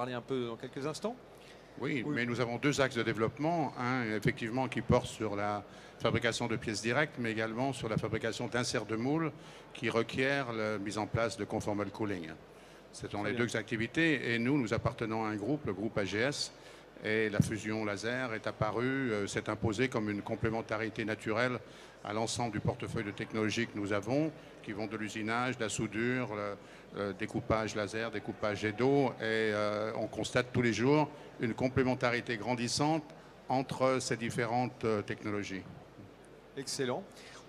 parler un peu dans quelques instants. Oui, mais nous avons deux axes de développement. Un, effectivement, qui porte sur la fabrication de pièces directes, mais également sur la fabrication d'inserts de moules qui requièrent la mise en place de conformal cooling. Ce sont les deux activités et nous appartenons à un groupe, le groupe AGS, et la fusion laser est apparue, s'est imposée comme une complémentarité naturelle à l'ensemble du portefeuille de technologies que nous avons, qui vont de l'usinage, de la soudure, le découpage laser, découpage jet d'eau, et on constate tous les jours une complémentarité grandissante entre ces différentes technologies. Excellent.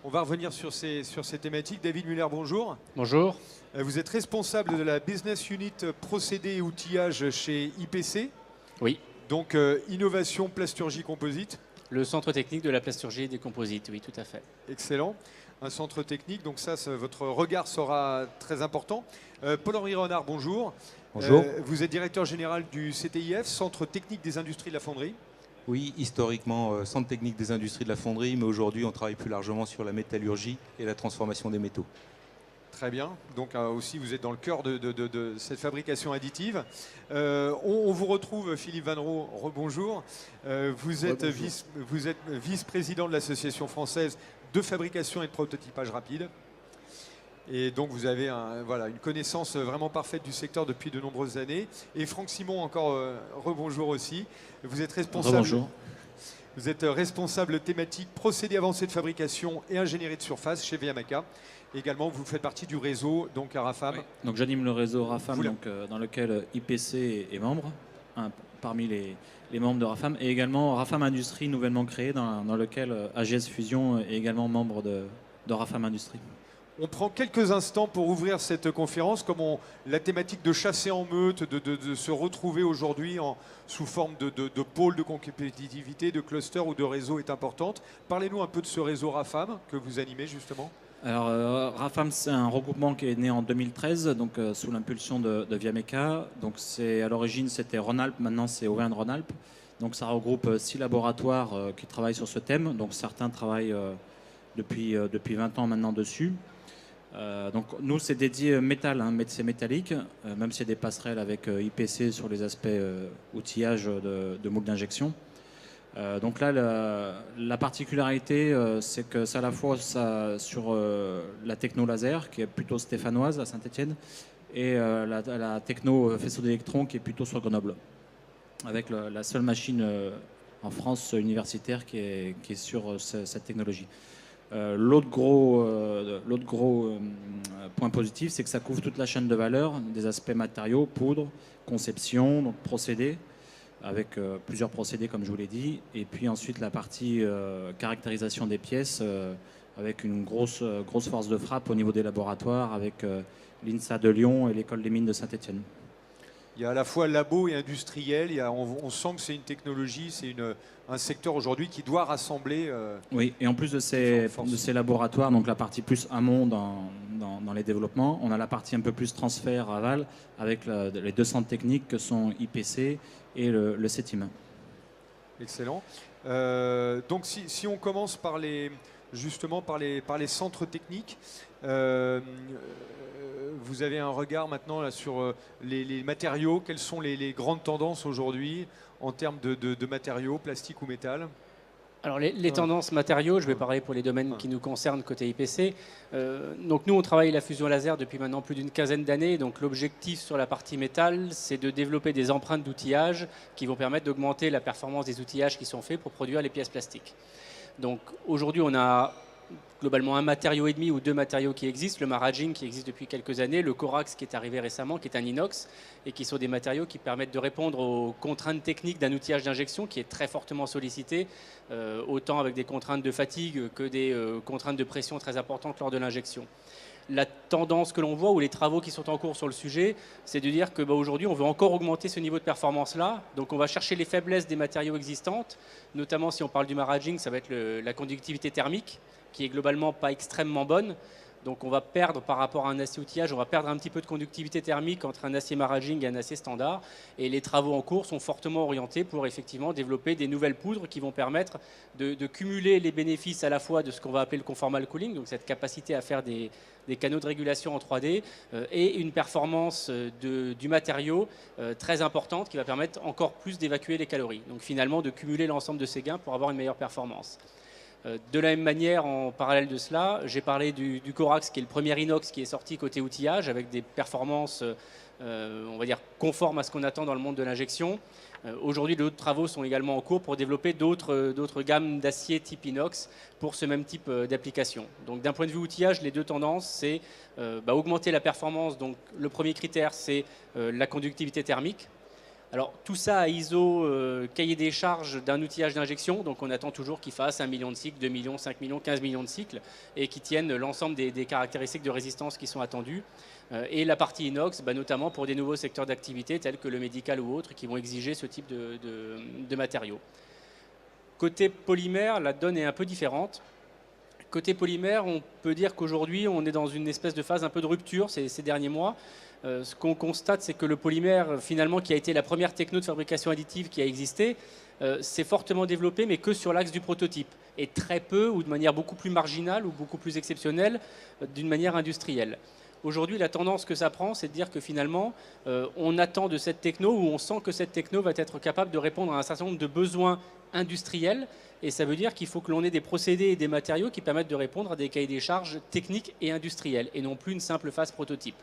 On va revenir sur ces thématiques. David Muller, bonjour. Bonjour. Vous êtes responsable de la Business Unit procédés et outillage chez IPC. Oui. Donc, innovation, plasturgie, composite. Le centre technique de la plasturgie et des composites, oui, tout à fait. Excellent. Un centre technique, donc ça, votre regard sera très important. Paul-Henri Renard, bonjour. Bonjour. Vous êtes directeur général du CTIF, Centre technique des industries de la fonderie. Oui, historiquement, centre technique des industries de la fonderie, mais aujourd'hui, on travaille plus largement sur la métallurgie et la transformation des métaux. Très bien. Donc aussi, vous êtes dans le cœur de cette fabrication additive. On vous retrouve, Philippe Vannereau, rebonjour. Vous êtes vice-président de l'Association française de fabrication et de prototypage rapide. Et donc, vous avez une connaissance vraiment parfaite du secteur depuis de nombreuses années. Et Franck Simon, encore rebonjour aussi. Vous êtes responsable. Rebonjour. Vous êtes responsable thématique procédés avancés de fabrication et ingénierie de surface chez VMAK. Également, vous faites partie du réseau donc à RAFAM. Oui. Donc j'anime le réseau RAFAM dans lequel IPC est membre, parmi les membres de RAFAM, et également RAFAM Industrie nouvellement créé dans lequel AGS Fusion est également membre de RAFAM Industrie. On prend quelques instants pour ouvrir cette conférence, comme la thématique de chasser en meute, de se retrouver aujourd'hui sous forme de pôle de compétitivité, de cluster ou de réseau est importante. Parlez-nous un peu de ce réseau RAFAM que vous animez justement. Alors RAFAM, c'est un regroupement qui est né en 2013, donc sous l'impulsion de Viameca. Donc à l'origine c'était Rhône-Alpes, maintenant c'est Auvergne-Rhône-Alpes. Donc ça regroupe 6 laboratoires qui travaillent sur ce thème. Donc certains travaillent depuis 20 ans maintenant dessus. Donc nous c'est dédié métal, c'est métallique, même s'il y a des passerelles avec IPC sur les aspects outillage de moules d'injection. Donc là, la particularité, c'est que c'est à la fois sur la techno laser, qui est plutôt stéphanoise à Saint-Étienne, et la techno faisceau d'électrons, qui est plutôt sur Grenoble, avec la seule machine en France universitaire qui est sur cette technologie. L'autre gros point positif, c'est que ça couvre toute la chaîne de valeur, des aspects matériaux, poudre, conception, donc procédés, avec plusieurs procédés comme je vous l'ai dit, et puis ensuite la partie caractérisation des pièces avec une grosse force de frappe au niveau des laboratoires avec l'INSA de Lyon et l'école des mines de Saint-Étienne. Il y a à la fois labo et industriel, on sent que c'est une technologie, c'est un secteur aujourd'hui qui doit rassembler... oui, et en plus de ces laboratoires, donc la partie plus amont dans les développements, on a la partie un peu plus transfert aval avec les deux centres techniques que sont IPC et le CETIM. Excellent. Donc si on commence par les centres techniques, vous avez un regard maintenant là, sur les matériaux. Quelles sont les grandes tendances aujourd'hui en termes de matériaux, plastique ou métal ? Alors les tendances matériaux, je vais parler pour les domaines qui nous concernent côté IPC. Donc nous, on travaille la fusion laser depuis maintenant plus d'une quinzaine d'années. Donc l'objectif sur la partie métal, c'est de développer des empreintes d'outillage qui vont permettre d'augmenter la performance des outillages qui sont faits pour produire les pièces plastiques. Donc aujourd'hui, on a globalement un matériau et demi ou deux matériaux qui existent, le Maraging qui existe depuis quelques années, le Corax qui est arrivé récemment, qui est un inox, et qui sont des matériaux qui permettent de répondre aux contraintes techniques d'un outillage d'injection qui est très fortement sollicité, autant avec des contraintes de fatigue que des contraintes de pression très importantes lors de l'injection. La tendance que l'on voit, ou les travaux qui sont en cours sur le sujet, c'est de dire que aujourd'hui, on veut encore augmenter ce niveau de performance-là. Donc on va chercher les faiblesses des matériaux existantes, notamment si on parle du Maraging, ça va être la conductivité thermique, qui est globalement pas extrêmement bonne. Donc on va perdre par rapport à un acier outillage, on va perdre un petit peu de conductivité thermique entre un acier maraging et un acier standard. Et les travaux en cours sont fortement orientés pour effectivement développer des nouvelles poudres qui vont permettre de cumuler les bénéfices à la fois de ce qu'on va appeler le conformal cooling, donc cette capacité à faire des canaux de régulation en 3D et une performance du matériau très importante qui va permettre encore plus d'évacuer les calories. Donc finalement de cumuler l'ensemble de ces gains pour avoir une meilleure performance. De la même manière, en parallèle de cela, j'ai parlé du Corax, qui est le premier inox qui est sorti côté outillage, avec des performances, on va dire, conformes à ce qu'on attend dans le monde de l'injection. Aujourd'hui, d'autres travaux sont également en cours pour développer d'autres gammes d'acier type inox pour ce même type d'application. Donc d'un point de vue outillage, les deux tendances, c'est augmenter la performance. Donc le premier critère, c'est la conductivité thermique. Alors tout ça à ISO, cahier des charges d'un outillage d'injection, donc on attend toujours qu'il fasse 1 million de cycles, 2 millions, 5 millions, 15 millions de cycles, et qui tiennent l'ensemble des caractéristiques de résistance qui sont attendues. Et la partie inox, notamment pour des nouveaux secteurs d'activité tels que le médical ou autres, qui vont exiger ce type de matériaux. Côté polymère, la donne est un peu différente. Côté polymère, on peut dire qu'aujourd'hui, on est dans une espèce de phase un peu de rupture ces derniers mois. Ce qu'on constate, c'est que le polymère, finalement, qui a été la première techno de fabrication additive qui a existé, s'est fortement développé, mais que sur l'axe du prototype, et très peu, ou de manière beaucoup plus marginale, ou beaucoup plus exceptionnelle, d'une manière industrielle. Aujourd'hui, la tendance que ça prend, c'est de dire que finalement, on attend de cette techno, ou on sent que cette techno va être capable de répondre à un certain nombre de besoins industriels, et ça veut dire qu'il faut que l'on ait des procédés et des matériaux qui permettent de répondre à des cahiers des charges techniques et industriels, et non plus une simple phase prototype.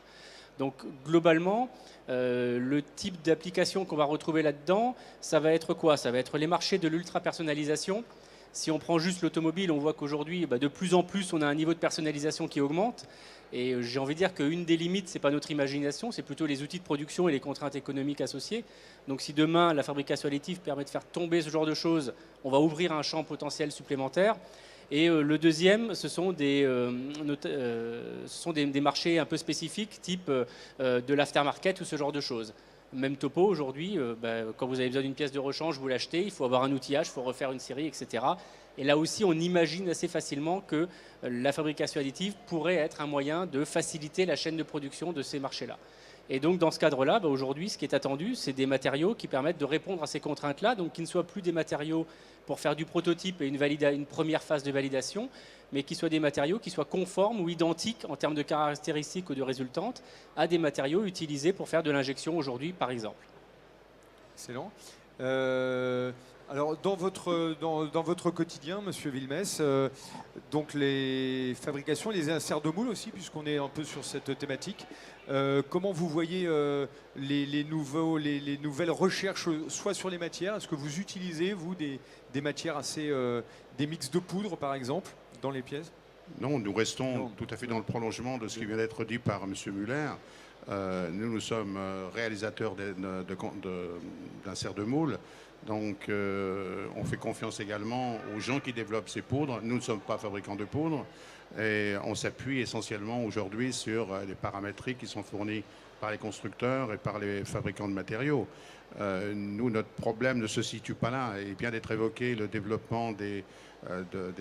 Donc globalement, le type d'application qu'on va retrouver là-dedans, ça va être quoi? Ça va être les marchés de l'ultra-personnalisation. Si on prend juste l'automobile, on voit qu'aujourd'hui, de plus en plus, on a un niveau de personnalisation qui augmente. Et j'ai envie de dire qu'une des limites, ce n'est pas notre imagination, c'est plutôt les outils de production et les contraintes économiques associées. Donc si demain, la fabrication additive permet de faire tomber ce genre de choses, on va ouvrir un champ potentiel supplémentaire. Et le deuxième, ce sont des marchés un peu spécifiques, type de l'aftermarket ou ce genre de choses. Même topo, aujourd'hui, quand vous avez besoin d'une pièce de rechange, vous l'achetez, il faut avoir un outillage, il faut refaire une série, etc. Et là aussi, on imagine assez facilement que la fabrication additive pourrait être un moyen de faciliter la chaîne de production de ces marchés-là. Et donc, dans ce cadre-là, aujourd'hui, ce qui est attendu, c'est des matériaux qui permettent de répondre à ces contraintes-là, donc qui ne soient plus des matériaux pour faire du prototype et une première phase de validation, mais qui soient des matériaux qui soient conformes ou identiques en termes de caractéristiques ou de résultantes à des matériaux utilisés pour faire de l'injection aujourd'hui, par exemple. Excellent. Alors, dans votre quotidien, Monsieur Wilmès, donc les fabrications, les inserts de moules aussi, puisqu'on est un peu sur cette thématique, comment vous voyez les nouvelles recherches, soit sur les matières? Est-ce que vous utilisez, vous, des matières assez... des mix de poudre, par exemple, dans les pièces? Non, nous restons tout à fait dans le prolongement de ce qui vient d'être dit par M. Muller. Nous sommes réalisateurs d'inserts de moules. Donc, on fait confiance également aux gens qui développent ces poudres. Nous ne sommes pas fabricants de poudre et on s'appuie essentiellement aujourd'hui sur les paramétriques qui sont fournis par les constructeurs et par les fabricants de matériaux. Nous, notre problème ne se situe pas là. Il vient d'être évoqué le développement des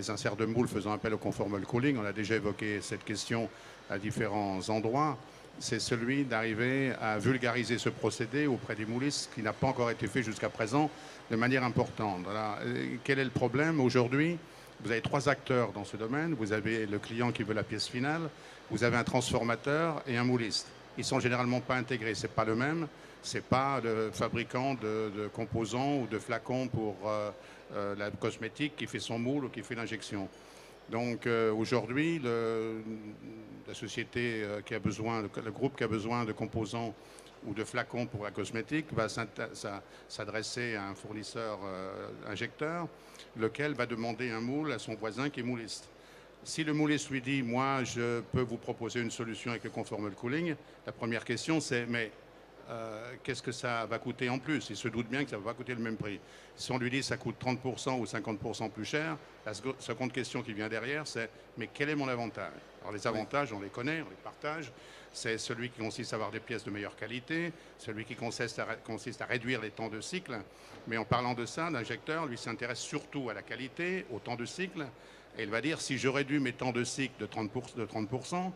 inserts de moules faisant appel au conformal cooling. On a déjà évoqué cette question à différents endroits. C'est celui d'arriver à vulgariser ce procédé auprès des moulistes, qui n'a pas encore été fait jusqu'à présent de manière importante. Voilà. Quel est le problème aujourd'hui? Vous avez 3 acteurs dans ce domaine. Vous avez le client qui veut la pièce finale, vous avez un transformateur et un mouliste. Ils ne sont généralement pas intégrés, ce n'est pas le même. Ce n'est pas le fabricant de composants ou de flacons pour la cosmétique qui fait son moule ou qui fait l'injection. Donc aujourd'hui, la société qui a besoin, le groupe qui a besoin de composants ou de flacons pour la cosmétique va s'adresser à un fournisseur injecteur, lequel va demander un moule à son voisin qui est mouliste. Si le mouliste lui dit « moi, je peux vous proposer une solution avec le conformal cooling », la première question c'est « mais qu'est-ce que ça va coûter en plus ?» Il se doute bien que ça ne va pas coûter le même prix. Si on lui dit que ça coûte 30% ou 50% plus cher, la seconde question qui vient derrière, c'est « mais quel est mon avantage ?» Alors les avantages, on les connaît, on les partage. C'est celui qui consiste à avoir des pièces de meilleure qualité, celui qui consiste à réduire les temps de cycle. Mais en parlant de ça, l'injecteur, lui, s'intéresse surtout à la qualité, au temps de cycle Et il va dire, si je réduis mes temps de cycle de 30%,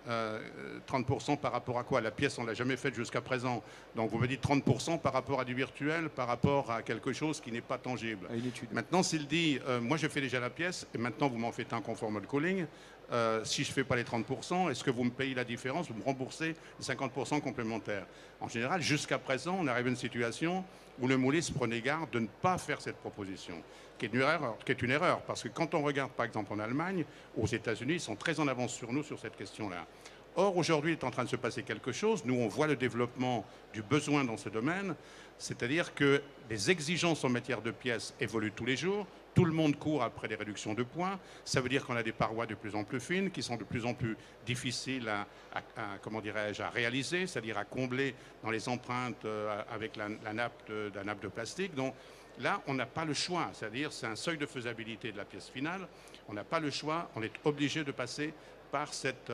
30% par rapport à quoi? La pièce, on ne l'a jamais faite jusqu'à présent. Donc vous me dites 30% par rapport à du virtuel, par rapport à quelque chose qui n'est pas tangible. À une étude. Maintenant, s'il dit, moi je fais déjà la pièce, et maintenant vous m'en faites un conformal calling, si je ne fais pas les 30%, est-ce que vous me payez la différence? Vous me remboursez les 50% complémentaires? En général, jusqu'à présent, on arrive à une situation où le mouliste prenait garde de ne pas faire cette proposition, qui est une erreur, parce que quand on regarde par exemple en Allemagne, aux États-Unis, ils sont très en avance sur nous sur cette question-là. Or, aujourd'hui, il est en train de se passer quelque chose. Nous, on voit le développement du besoin dans ce domaine, c'est-à-dire que les exigences en matière de pièces évoluent tous les jours. Tout le monde court après des réductions de points. Ça veut dire qu'on a des parois de plus en plus fines, qui sont de plus en plus difficiles comment dirais-je, à réaliser, c'est-à-dire à combler dans les empreintes avec la nappe de plastique. Donc là, on n'a pas le choix, c'est-à-dire c'est un seuil de faisabilité de la pièce finale. On n'a pas le choix, on est obligé de passer par cette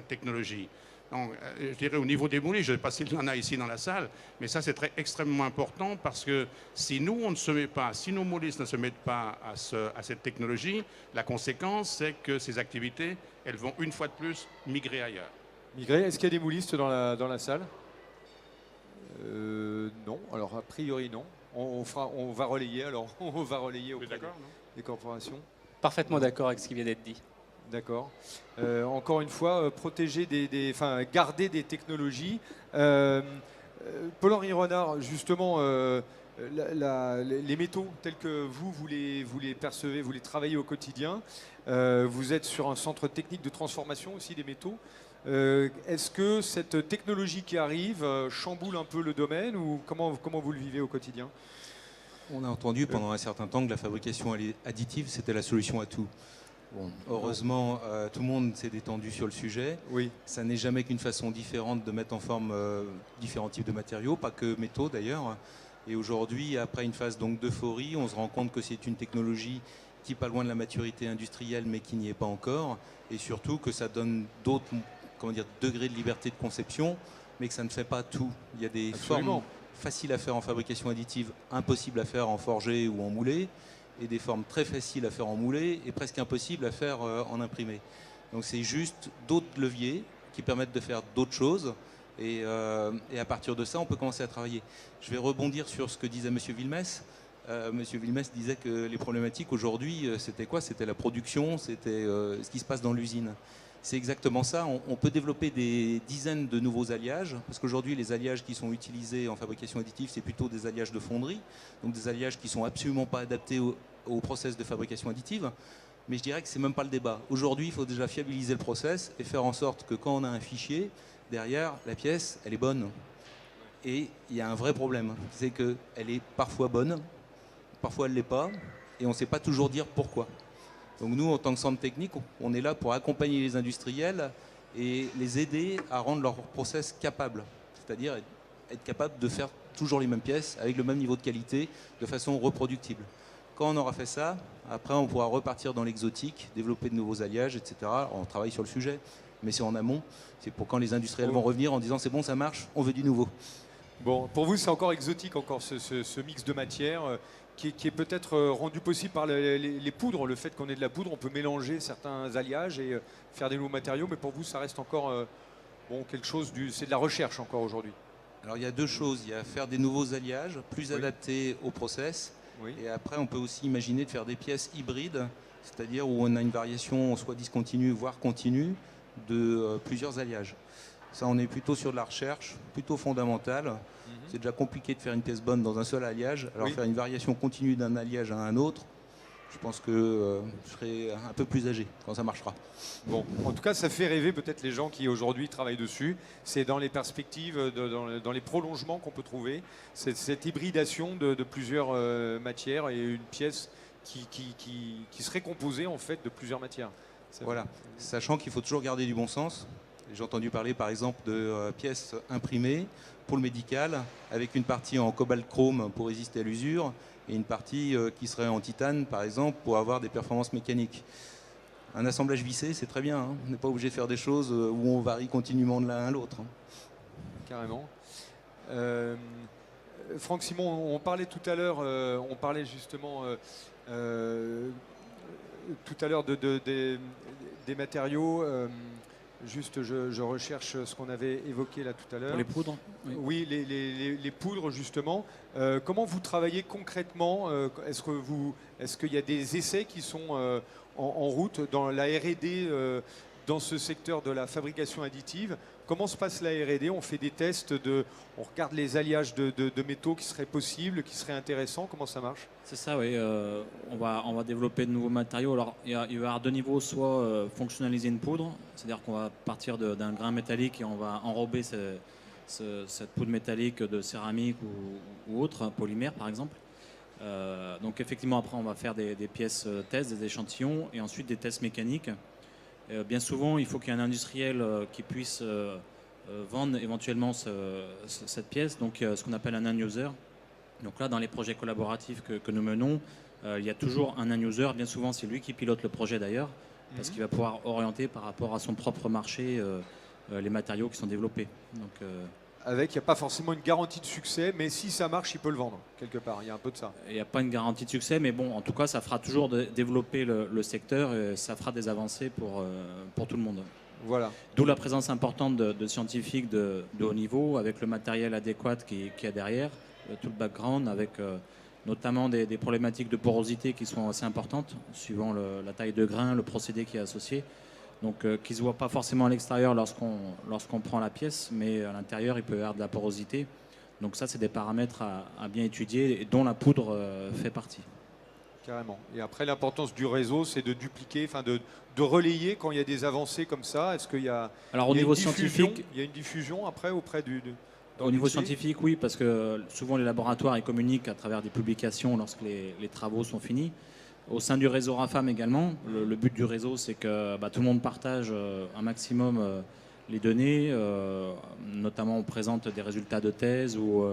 technologie. Donc, je dirais au niveau des moulistes, je ne sais pas s'il y en a ici dans la salle, mais ça c'est extrêmement important parce que si nous on ne se met pas, si nos moulistes ne se mettent pas à cette technologie, la conséquence c'est que ces activités, elles vont une fois de plus migrer ailleurs. Migrer, est-ce qu'il y a des moulistes dans la salle? Non, alors a priori non. On va relayer alors, on va relayer auprès des corporations. Parfaitement d'accord avec ce qui vient d'être dit. D'accord. Encore une fois, protéger garder des technologies. Paul-Henri Renard, justement, les métaux tels que vous les percevez, vous les travaillez au quotidien. Vous êtes sur un centre technique de transformation aussi des métaux. Est-ce que cette technologie qui arrive chamboule un peu le domaine ou comment vous le vivez au quotidien? On a entendu pendant un certain temps que la fabrication additive, c'était la solution à tout. Bon, heureusement, tout le monde s'est détendu sur le sujet. Oui. Ça n'est jamais qu'une façon différente de mettre en forme différents types de matériaux, pas que métaux d'ailleurs. Et aujourd'hui, après une phase donc d'euphorie, on se rend compte que c'est une technologie qui n'est pas loin de la maturité industrielle, mais qui n'y est pas encore. Et surtout que ça donne d'autres degrés de liberté de conception, mais que ça ne fait pas tout. Il y a des formes faciles à faire en fabrication additive, impossibles à faire en forgé ou en moulé, et des formes très faciles à faire en moulé et presque impossibles à faire en imprimé. Donc c'est juste d'autres leviers qui permettent de faire d'autres choses et à partir de ça, on peut commencer à travailler. Je vais rebondir sur ce que disait M. Villemesse. M. Villemesse disait que les problématiques aujourd'hui, c'était quoi? C'était la production, c'était ce qui se passe dans l'usine. C'est exactement ça. On peut développer des dizaines de nouveaux alliages, parce qu'aujourd'hui, les alliages qui sont utilisés en fabrication additive, c'est plutôt des alliages de fonderie, donc des alliages qui ne sont absolument pas adaptés au process de fabrication additive. Mais je dirais que ce n'est même pas le débat. Aujourd'hui, il faut déjà fiabiliser le process et faire en sorte que quand on a un fichier, derrière, la pièce, elle est bonne. Et il y a un vrai problème, c'est qu'elle est parfois bonne, parfois elle ne l'est pas, et on ne sait pas toujours dire pourquoi. Donc nous, en tant que centre technique, on est là pour accompagner les industriels et les aider à rendre leur process capable, c'est-à-dire être capable de faire toujours les mêmes pièces avec le même niveau de qualité de façon reproductible. Quand on aura fait ça, après on pourra repartir dans l'exotique, développer de nouveaux alliages, etc. Alors, on travaille sur le sujet, mais c'est en amont. C'est pour quand les industriels vont revenir en disant c'est bon, ça marche, on veut du nouveau. Bon, pour vous, c'est encore exotique, encore ce mix de matières qui est peut-être rendu possible par les poudres. Le fait qu'on ait de la poudre, on peut mélanger certains alliages et faire des nouveaux matériaux, mais pour vous, ça reste encore quelque chose c'est de la recherche encore aujourd'hui. Alors il y a deux choses. Il y a faire des nouveaux alliages plus adaptés au process. Oui. Et après, on peut aussi imaginer de faire des pièces hybrides, c'est-à-dire où on a une variation soit discontinue, voire continue, de plusieurs alliages. Ça, on est plutôt sur de la recherche, plutôt fondamentale. C'est déjà compliqué de faire une pièce bonne dans un seul alliage. Alors faire une variation continue d'un alliage à un autre, je pense que je serai un peu plus âgé quand ça marchera. Bon, en tout cas, ça fait rêver peut-être les gens qui aujourd'hui travaillent dessus. C'est dans les perspectives, dans les prolongements qu'on peut trouver, cette hybridation de plusieurs matières et une pièce qui serait composée en fait de plusieurs matières. Voilà, sachant qu'il faut toujours garder du bon sens. J'ai entendu parler par exemple de pièces imprimées pour le médical avec une partie en cobalt chrome pour résister à l'usure et une partie qui serait en titane par exemple pour avoir des performances mécaniques. Un assemblage vissé, c'est très bien, hein. On n'est pas obligé de faire des choses où on varie continuellement de l'un à l'autre. Hein. Carrément. Franck Simon, on parlait tout à l'heure, on parlait justement tout à l'heure des matériaux. Juste, je recherche ce qu'on avait évoqué là tout à l'heure. Pour les poudres. Oui, les poudres, justement. Comment vous travaillez concrètement? Est-ce qu'il y a des essais qui sont en route dans la R&D, dans ce secteur de la fabrication additive? Comment se passe la R&D? On fait des tests, on regarde les alliages de métaux qui seraient possibles, qui seraient intéressants. Comment ça marche? C'est ça, oui. On va développer de nouveaux matériaux. Alors, il va y avoir deux niveaux. Soit fonctionnaliser une poudre, c'est-à-dire qu'on va partir d'un grain métallique et on va enrober cette poudre métallique de céramique ou autre, polymère par exemple. Donc effectivement, après, on va faire des pièces tests, des échantillons et ensuite des tests mécaniques. Bien souvent, il faut qu'il y ait un industriel qui puisse vendre éventuellement cette pièce, donc ce qu'on appelle un end-user. Donc là, dans les projets collaboratifs que nous menons, il y a toujours un end-user. Bien souvent, c'est lui qui pilote le projet d'ailleurs, parce qu'il va pouvoir orienter par rapport à son propre marché les matériaux qui sont développés. Donc, il n'y a pas forcément une garantie de succès, mais si ça marche, il peut le vendre, quelque part. Il y a un peu de ça. Il n'y a pas une garantie de succès, mais bon, en tout cas, ça fera toujours développer le secteur et ça fera des avancées pour tout le monde. Voilà. D'où la présence importante de scientifiques de haut niveau, avec le matériel adéquat qui est derrière, tout le background, avec notamment des problématiques de porosité qui sont assez importantes, suivant la taille de grain, le procédé qui est associé. Donc qui ne se voit pas forcément à l'extérieur lorsqu'on prend la pièce, mais à l'intérieur, il peut y avoir de la porosité. Donc ça, c'est des paramètres à bien étudier, et dont la poudre fait partie. Carrément. Et après, l'importance du réseau, c'est de dupliquer, de relayer quand il y a des avancées comme ça. Est-ce qu'il y a, Alors, au niveau scientifique, il y a une diffusion après auprès au niveau scientifique, oui, parce que souvent les laboratoires ils communiquent à travers des publications lorsque les travaux sont finis. Au sein du réseau RAFAM également, le but du réseau, c'est que tout le monde partage un maximum les données. Notamment, on présente des résultats de thèse ou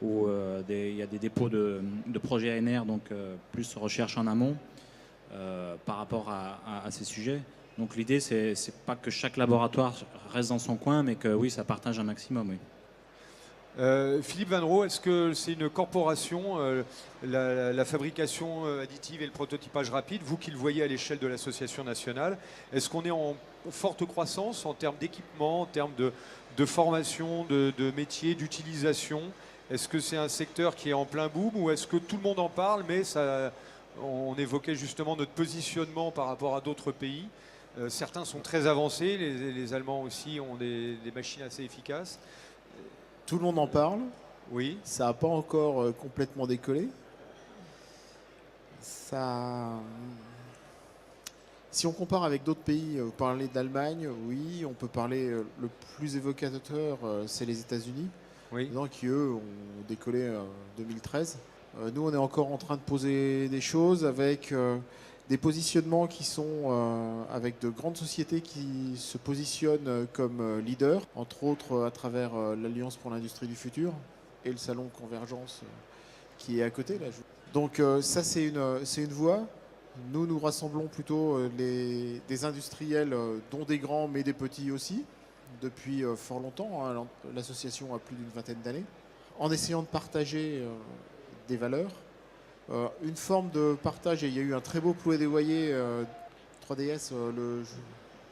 il y a des dépôts de projets ANR, donc plus recherche en amont par rapport à ces sujets. Donc l'idée, c'est pas que chaque laboratoire reste dans son coin, mais que oui, ça partage un maximum. Oui. Philippe Vannereau, est-ce que c'est une corporation, la fabrication additive et le prototypage rapide, vous qui le voyez à l'échelle de l'association nationale, est-ce qu'on est en forte croissance en termes d'équipement, en termes de formation, de métier, d'utilisation? Est-ce que c'est un secteur qui est en plein boom ou est-ce que tout le monde en parle, mais on évoquait justement notre positionnement par rapport à d'autres pays? Certains sont très avancés, les Allemands aussi ont des machines assez efficaces. Tout le monde en parle. Oui. Ça n'a pas encore complètement décollé. Si on compare avec d'autres pays, vous parlez d'Allemagne, oui, on peut parler, le plus évocateur, c'est les États-Unis, oui. Qui eux ont décollé en 2013. Nous, on est encore en train de poser des choses avec des positionnements qui sont avec de grandes sociétés qui se positionnent comme leaders, entre autres à travers l'Alliance pour l'industrie du futur et le salon Convergence qui est à côté. Là. Donc ça, c'est une voie. Nous rassemblons plutôt des industriels, dont des grands, mais des petits aussi, depuis fort longtemps. Hein. L'association a plus d'une vingtaine d'années, en essayant de partager des valeurs. Une forme de partage, et il y a eu un très beau plaidoyer 3DS,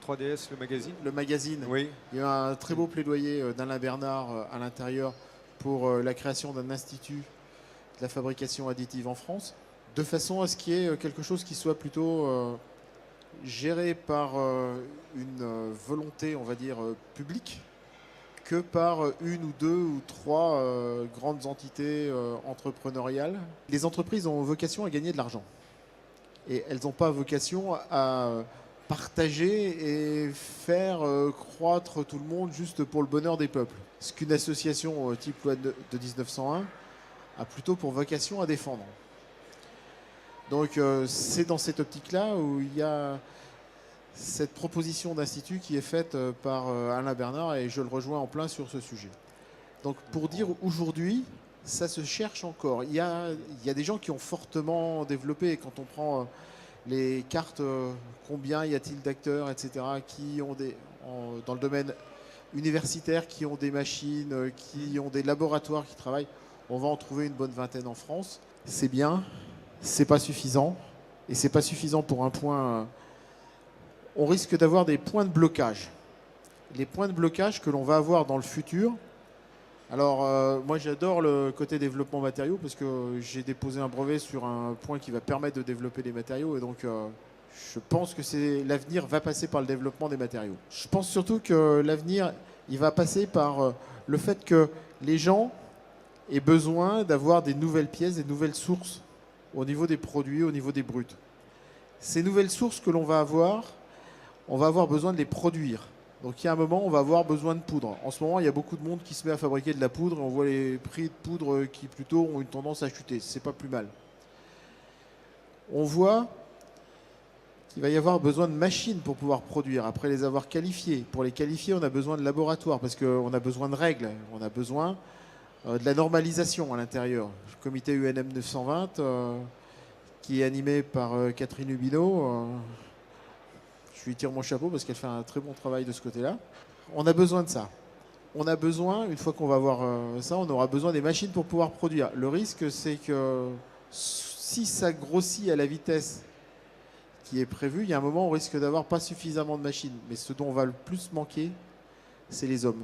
3DS, le magazine. Le magazine. Oui. Il y a eu un très beau plaidoyer d'Alain Bernard à l'intérieur pour la création d'un institut de la fabrication additive en France, de façon à ce qu'il y ait quelque chose qui soit plutôt géré par une volonté, on va dire, publique, que par une ou deux ou trois grandes entités entrepreneuriales. Les entreprises ont vocation à gagner de l'argent. Et elles n'ont pas vocation à partager et faire croître tout le monde juste pour le bonheur des peuples. Ce qu'une association type loi de 1901 a plutôt pour vocation à défendre. Donc c'est dans cette optique-là où il y a cette proposition d'institut qui est faite par Alain Bernard, et je le rejoins en plein sur ce sujet. Donc pour dire aujourd'hui, ça se cherche encore. Il y a des gens qui ont fortement développé, quand on prend les cartes, combien y a-t-il d'acteurs, etc., qui ont dans le domaine universitaire, qui ont des machines, qui ont des laboratoires qui travaillent, on va en trouver une bonne vingtaine en France. C'est bien, c'est pas suffisant. et c'est pas suffisant pour un point, on risque d'avoir des points de blocage. Les points de blocage que l'on va avoir dans le futur. Alors, moi, j'adore le côté développement matériaux parce que j'ai déposé un brevet sur un point qui va permettre de développer des matériaux. Et donc, je pense que l'avenir va passer par le développement des matériaux. Je pense surtout que l'avenir, il va passer par le fait que les gens aient besoin d'avoir des nouvelles pièces, des nouvelles sources au niveau des produits, au niveau des bruts. Ces nouvelles sources que l'on va avoir, on va avoir besoin de les produire. Donc il y a un moment, on va avoir besoin de poudre. En ce moment, il y a beaucoup de monde qui se met à fabriquer de la poudre et on voit les prix de poudre qui plutôt ont une tendance à chuter. C'est pas plus mal. On voit qu'il va y avoir besoin de machines pour pouvoir produire, après les avoir qualifiées. Pour les qualifier, on a besoin de laboratoires parce qu'on a besoin de règles, on a besoin de la normalisation à l'intérieur. Le comité UNM 920, qui est animé par Catherine Hubino, je lui tire mon chapeau parce qu'elle fait un très bon travail de ce côté-là. On a besoin de ça. On a besoin, une fois qu'on va avoir ça, on aura besoin des machines pour pouvoir produire. Le risque, c'est que si ça grossit à la vitesse qui est prévue, il y a un moment où on risque d'avoir pas suffisamment de machines. Mais ce dont on va le plus manquer, c'est les hommes.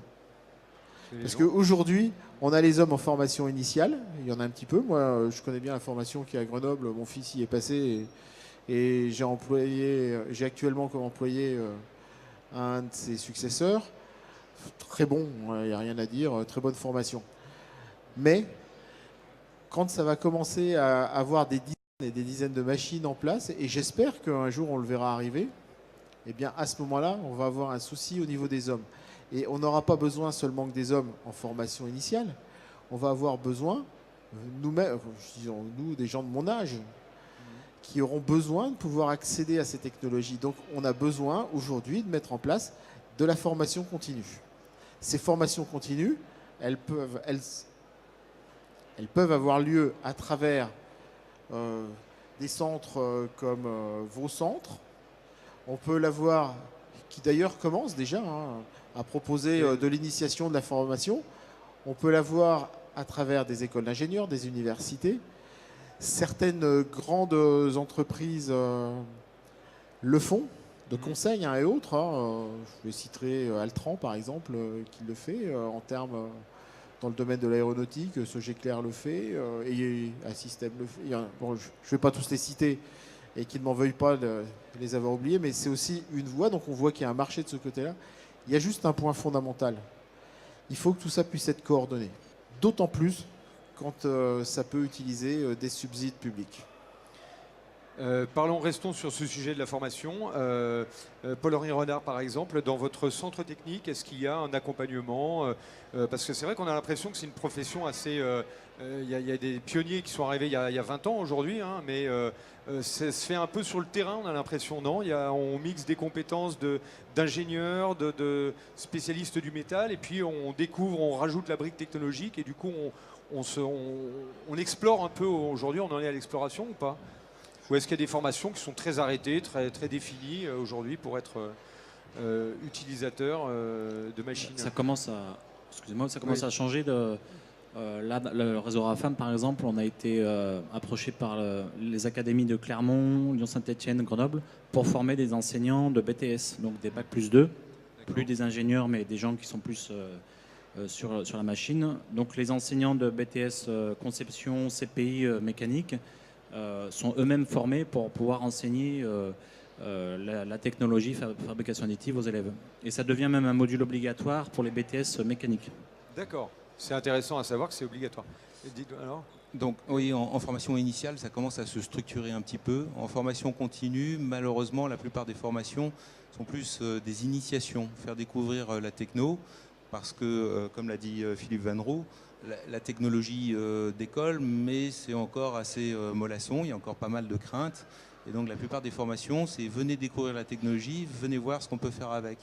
Parce qu'aujourd'hui, on a les hommes en formation initiale. Il y en a un petit peu. Moi, je connais bien la formation qui est à Grenoble. Mon fils y est passé. Et j'ai actuellement comme employé un de ses successeurs. Très bon, il n'y a rien à dire, très bonne formation. Mais quand ça va commencer à avoir des dizaines et des dizaines de machines en place, et j'espère qu'un jour on le verra arriver, eh bien à ce moment-là, on va avoir un souci au niveau des hommes. Et on n'aura pas besoin seulement que des hommes en formation initiale, on va avoir besoin, nous-mêmes, disons, nous, des gens de mon âge, qui auront besoin de pouvoir accéder à ces technologies. Donc on a besoin aujourd'hui de mettre en place de la formation continue. Ces formations continues, elles peuvent avoir lieu à travers des centres comme vos centres. On peut l'avoir, qui d'ailleurs commence déjà à proposer de l'initiation de la formation. On peut l'avoir à travers des écoles d'ingénieurs, des universités. Certaines grandes entreprises le font, de conseil et autres. Je citerai Altran, par exemple, qui le fait en termes dans le domaine de l'aéronautique. Sogeclair le fait, et un système le fait. Bon, je ne vais pas tous les citer et qu'ils ne m'en veuillent pas de les avoir oubliés, mais c'est aussi une voie. Donc on voit qu'il y a un marché de ce côté-là. Il y a juste un point fondamental. Il faut que tout ça puisse être coordonné. D'autant plus quand ça peut utiliser des subsides publics. Restons sur ce sujet de la formation. Paul-Henri Renard, par exemple, dans votre centre technique, est-ce qu'il y a un accompagnement parce que c'est vrai qu'on a l'impression que c'est une profession assez... Il y a des pionniers qui sont arrivés il y a 20 ans aujourd'hui, mais ça se fait un peu sur le terrain, on a l'impression, non? On mixe des compétences d'ingénieurs, de spécialistes du métal, et puis on découvre, on rajoute la brique technologique, et du coup on explore un peu. Aujourd'hui, on en est à l'exploration ou pas? Ou est-ce qu'il y a des formations qui sont très arrêtées, très définies aujourd'hui pour être utilisateur de machines? Ça commence à changer. Là, le réseau RAFAM, par exemple, on a été approché par les académies de Clermont, Lyon-Saint-Etienne, Grenoble, pour former des enseignants de BTS, donc des Bac +2, plus des ingénieurs, mais des gens qui sont plus sur la machine. Donc les enseignants de BTS conception, CPI, mécanique, sont eux-mêmes formés pour pouvoir enseigner la technologie fabrication additive aux élèves. Et ça devient même un module obligatoire pour les BTS mécaniques. D'accord. C'est intéressant à savoir que c'est obligatoire. Alors ? Donc oui, en formation initiale, ça commence à se structurer un petit peu. En formation continue, malheureusement, la plupart des formations sont plus des initiations, faire découvrir la techno, parce que, comme l'a dit Philippe Vanneroux, la technologie décolle, mais c'est encore assez mollasson, il y a encore pas mal de craintes. Et donc la plupart des formations, c'est venez découvrir la technologie, venez voir ce qu'on peut faire avec.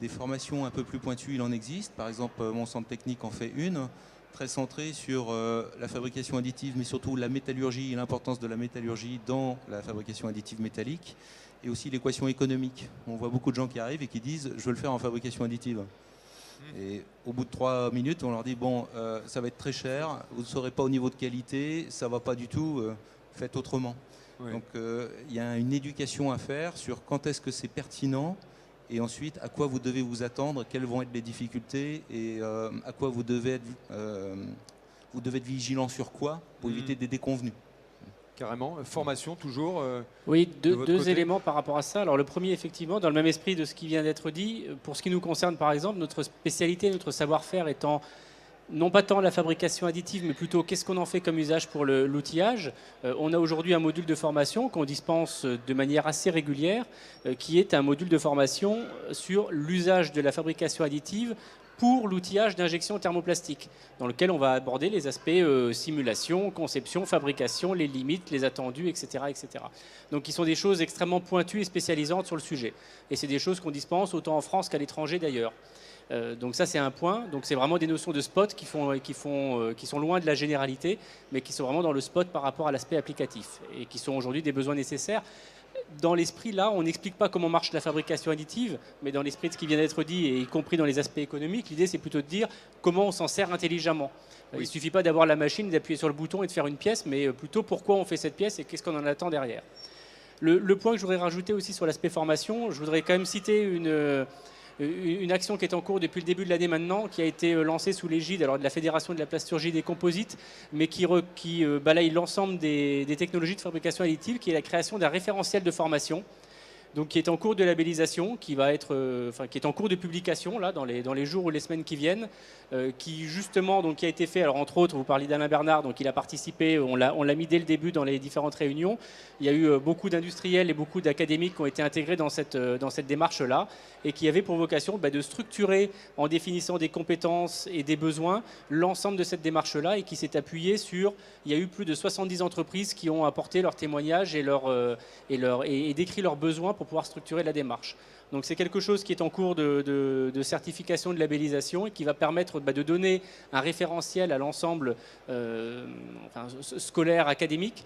Des formations un peu plus pointues, il en existe. Par exemple, mon centre technique en fait une, très centrée sur la fabrication additive, mais surtout la métallurgie et l'importance de la métallurgie dans la fabrication additive métallique, et aussi l'équation économique. On voit beaucoup de gens qui arrivent et qui disent « je veux le faire en fabrication additive ». Et au bout de 3 minutes, on leur dit « bon, ça va être très cher, vous ne serez pas au niveau de qualité, ça ne va pas du tout, faites autrement ». Oui. Donc il y a une éducation à faire sur quand est-ce que c'est pertinent et ensuite à quoi vous devez vous attendre, quelles vont être les difficultés et à quoi vous devez être vigilant sur quoi pour éviter des déconvenus. Carrément. Formation toujours. Oui, de votre deux côté éléments par rapport à ça. Alors le premier, effectivement, dans le même esprit de ce qui vient d'être dit, pour ce qui nous concerne par exemple, notre spécialité, notre savoir-faire étant non pas tant la fabrication additive, mais plutôt qu'est-ce qu'on en fait comme usage pour l'outillage. On a aujourd'hui un module de formation qu'on dispense de manière assez régulière, qui est un module de formation sur l'usage de la fabrication additive pour l'outillage d'injection thermoplastique, dans lequel on va aborder les aspects simulation, conception, fabrication, les limites, les attendus, etc., etc. Donc, qui sont des choses extrêmement pointues et spécialisantes sur le sujet. Et c'est des choses qu'on dispense autant en France qu'à l'étranger d'ailleurs. Donc ça c'est un point. Donc c'est vraiment des notions de spot qui sont loin de la généralité, mais qui sont vraiment dans le spot par rapport à l'aspect applicatif et qui sont aujourd'hui des besoins nécessaires. Dans l'esprit, là, on n'explique pas comment marche la fabrication additive, mais dans l'esprit de ce qui vient d'être dit, et y compris dans les aspects économiques, l'idée c'est plutôt de dire comment on s'en sert intelligemment. Il ne suffit pas d'avoir la machine, d'appuyer sur le bouton et de faire une pièce, mais plutôt pourquoi on fait cette pièce et qu'est-ce qu'on en attend derrière. Le point que je voudrais rajouter aussi sur l'aspect formation, je voudrais quand même citer une action qui est en cours depuis le début de l'année maintenant, qui a été lancée sous l'égide de la Fédération de la plasturgie des composites, mais qui balaye l'ensemble des technologies de fabrication additive, qui est la création d'un référentiel de formation, donc qui est en cours de labellisation, qui est en cours de publication là, dans les jours ou les semaines qui viennent, qui justement qui a été fait, alors entre autres, vous parliez d'Alain Bernard, donc il a participé, on l'a mis dès le début dans les différentes réunions. Il y a eu beaucoup d'industriels et beaucoup d'académiques qui ont été intégrés dans cette démarche-là, et qui avait pour vocation de structurer, en définissant des compétences et des besoins, l'ensemble de cette démarche-là, et qui s'est appuyé sur, il y a eu plus de 70 entreprises qui ont apporté leur témoignage et décrit leurs besoins pour pouvoir structurer la démarche. Donc c'est quelque chose qui est en cours de certification, de labellisation, et qui va permettre de donner un référentiel à l'ensemble scolaire, académique,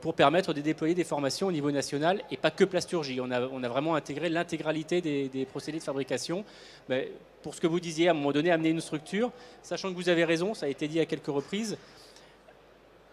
pour permettre de déployer des formations au niveau national, et pas que plasturgie. On a vraiment intégré l'intégralité des procédés de fabrication. Mais pour ce que vous disiez, à un moment donné, amener une structure, sachant que vous avez raison, ça a été dit à quelques reprises,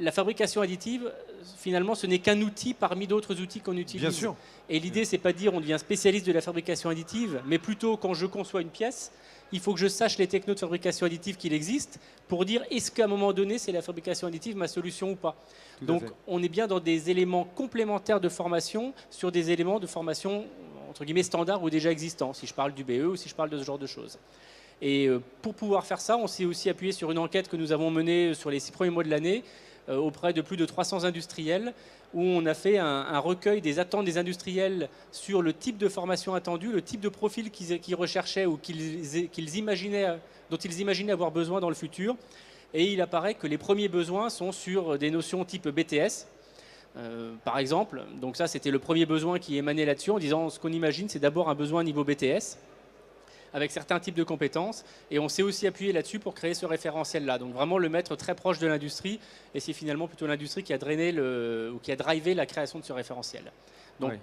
la fabrication additive, finalement, ce n'est qu'un outil parmi d'autres outils qu'on utilise. Bien sûr. Et l'idée, c'est pas de dire on devient spécialiste de la fabrication additive, mais plutôt quand je conçois une pièce, il faut que je sache les technos de fabrication additive qu'il existe pour dire est-ce qu'à un moment donné, c'est la fabrication additive ma solution ou pas. Donc, on est bien dans des éléments complémentaires de formation sur des éléments de formation, entre guillemets, standards ou déjà existants, si je parle du BE ou si je parle de ce genre de choses. Et pour pouvoir faire ça, on s'est aussi appuyé sur une enquête que nous avons menée sur les 6 premiers mois de l'année, auprès de plus de 300 industriels, où on a fait un recueil des attentes des industriels sur le type de formation attendue, le type de profil qu'ils recherchaient ou dont ils imaginaient avoir besoin dans le futur. Et il apparaît que les premiers besoins sont sur des notions type BTS, par exemple. Donc ça, c'était le premier besoin qui émanait là-dessus, en disant ce qu'on imagine, c'est d'abord un besoin niveau BTS, avec certains types de compétences, et on s'est aussi appuyé là-dessus pour créer ce référentiel-là. Donc vraiment le mettre très proche de l'industrie, et c'est finalement plutôt l'industrie qui a drivé la création de ce référentiel. Donc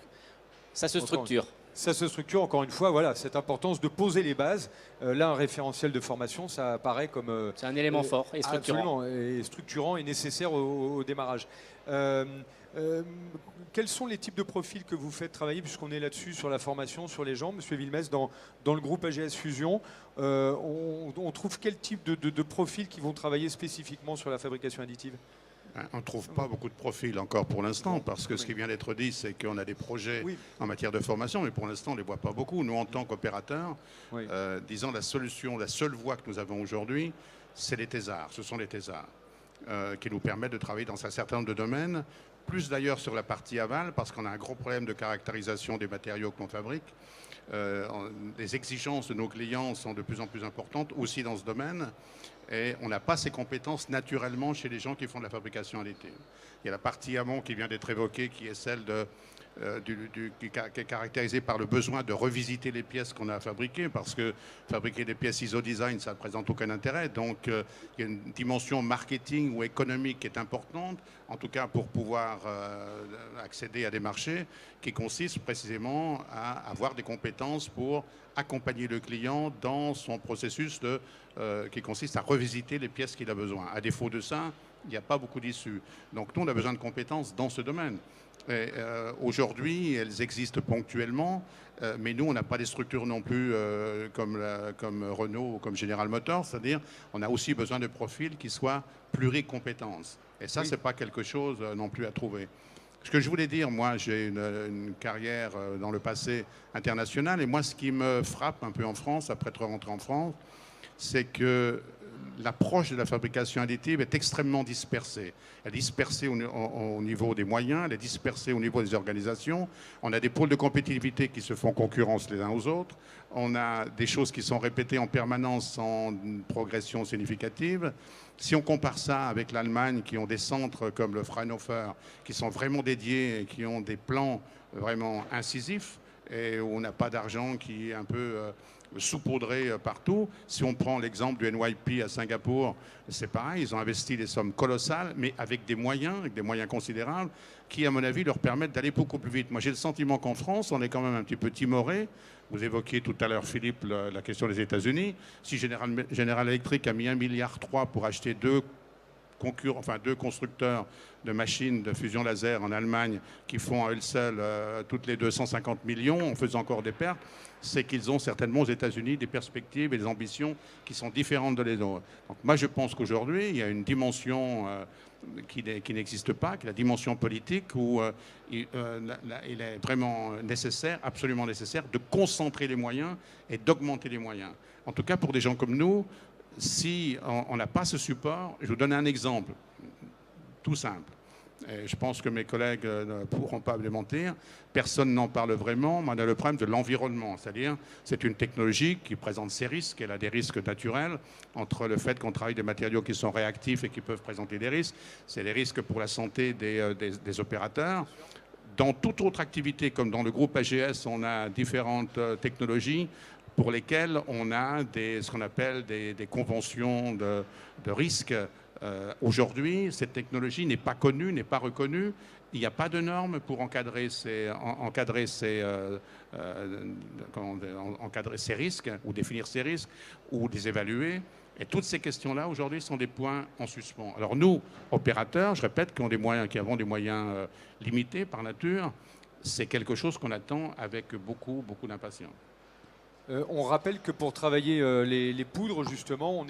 ça se structure. Ça se structure, encore une fois, voilà, cette importance de poser les bases. Là, un référentiel de formation, ça apparaît comme... c'est un élément fort et structurant. Absolument, et structurant et nécessaire au démarrage. Quels sont les types de profils que vous faites travailler, puisqu'on est là-dessus, sur la formation, sur les gens, Monsieur Villemesse, dans le groupe AGS Fusion, on trouve quel type de profils qui vont travailler spécifiquement sur la fabrication additive ? On ne trouve pas beaucoup de profils encore pour l'instant, parce que ce qui vient d'être dit, c'est qu'on a des projets en matière de formation, mais pour l'instant, on ne les voit pas beaucoup. Nous, en tant qu'opérateurs, disons la seule voie que nous avons aujourd'hui, c'est les thésards. Ce sont les thésards qui nous permettent de travailler dans un certain nombre de domaines, plus d'ailleurs sur la partie aval, parce qu'on a un gros problème de caractérisation des matériaux que l'on fabrique. Les exigences de nos clients sont de plus en plus importantes aussi dans ce domaine, et on n'a pas ces compétences naturellement chez les gens qui font de la fabrication additive. Il y a la partie amont qui vient d'être évoquée, qui est celle qui est caractérisée par le besoin de revisiter les pièces qu'on a fabriquées, parce que fabriquer des pièces ISO design, ça ne présente aucun intérêt. Donc il y a une dimension marketing ou économique qui est importante, en tout cas pour pouvoir accéder à des marchés, qui consiste précisément à avoir des compétences compétences pour accompagner le client dans son processus qui consiste à revisiter les pièces qu'il a besoin. À défaut de ça, il n'y a pas beaucoup d'issues. Donc nous, on a besoin de compétences dans ce domaine. Aujourd'hui, elles existent ponctuellement, mais nous, on n'a pas des structures non plus comme Renault ou comme General Motors, c'est-à-dire on a aussi besoin de profils qui soient pluricompétences. Et ça, c'est pas quelque chose non plus à trouver. Ce que je voulais dire, moi, j'ai une carrière dans le passé internationale, et moi, ce qui me frappe un peu en France, après être rentré en France, c'est que l'approche de la fabrication additive est extrêmement dispersée. Elle est dispersée au niveau des moyens, elle est dispersée au niveau des organisations. On a des pôles de compétitivité qui se font concurrence les uns aux autres. On a des choses qui sont répétées en permanence sans une progression significative. Si on compare ça avec l'Allemagne, qui ont des centres comme le Fraunhofer, qui sont vraiment dédiés et qui ont des plans vraiment incisifs, et où on n'a pas d'argent qui est un peu saupoudré partout. Si on prend l'exemple du NYP à Singapour, c'est pareil, ils ont investi des sommes colossales, mais avec des moyens considérables, qui, à mon avis, leur permettent d'aller beaucoup plus vite. Moi, j'ai le sentiment qu'en France, on est quand même un petit peu timoré. Vous évoquiez tout à l'heure, Philippe, la question des États-Unis. Si General Electric a mis 1,3 milliard pour acheter deux constructeurs de machines de fusion laser en Allemagne qui font à eux seuls toutes les 250 millions en faisant encore des pertes, c'est qu'ils ont certainement aux États-Unis des perspectives et des ambitions qui sont différentes de les nôtres. Donc moi je pense qu'aujourd'hui il y a une dimension qui n'existe pas, qui est la dimension politique où il est vraiment nécessaire, absolument nécessaire, de concentrer les moyens et d'augmenter les moyens. En tout cas pour des gens comme nous, si on n'a pas ce support, je vous donne un exemple tout simple. Et je pense que mes collègues ne pourront pas me démentir. Personne n'en parle vraiment. On a le problème de l'environnement. C'est-à-dire, c'est une technologie qui présente ses risques. Elle a des risques naturels entre le fait qu'on travaille des matériaux qui sont réactifs et qui peuvent présenter des risques. C'est des risques pour la santé des opérateurs. Dans toute autre activité, comme dans le groupe AGS, on a différentes technologies pour lesquelles on a ce qu'on appelle des conventions de risque. Aujourd'hui, cette technologie n'est pas connue, n'est pas reconnue. Il n'y a pas de normes pour encadrer ces risques ou définir ces risques ou les évaluer. Et toutes ces questions-là, aujourd'hui, sont des points en suspens. Alors nous, opérateurs, je répète, qui avons des moyens limités par nature, c'est quelque chose qu'on attend avec beaucoup, beaucoup d'impatience. On rappelle que pour travailler les poudres, justement,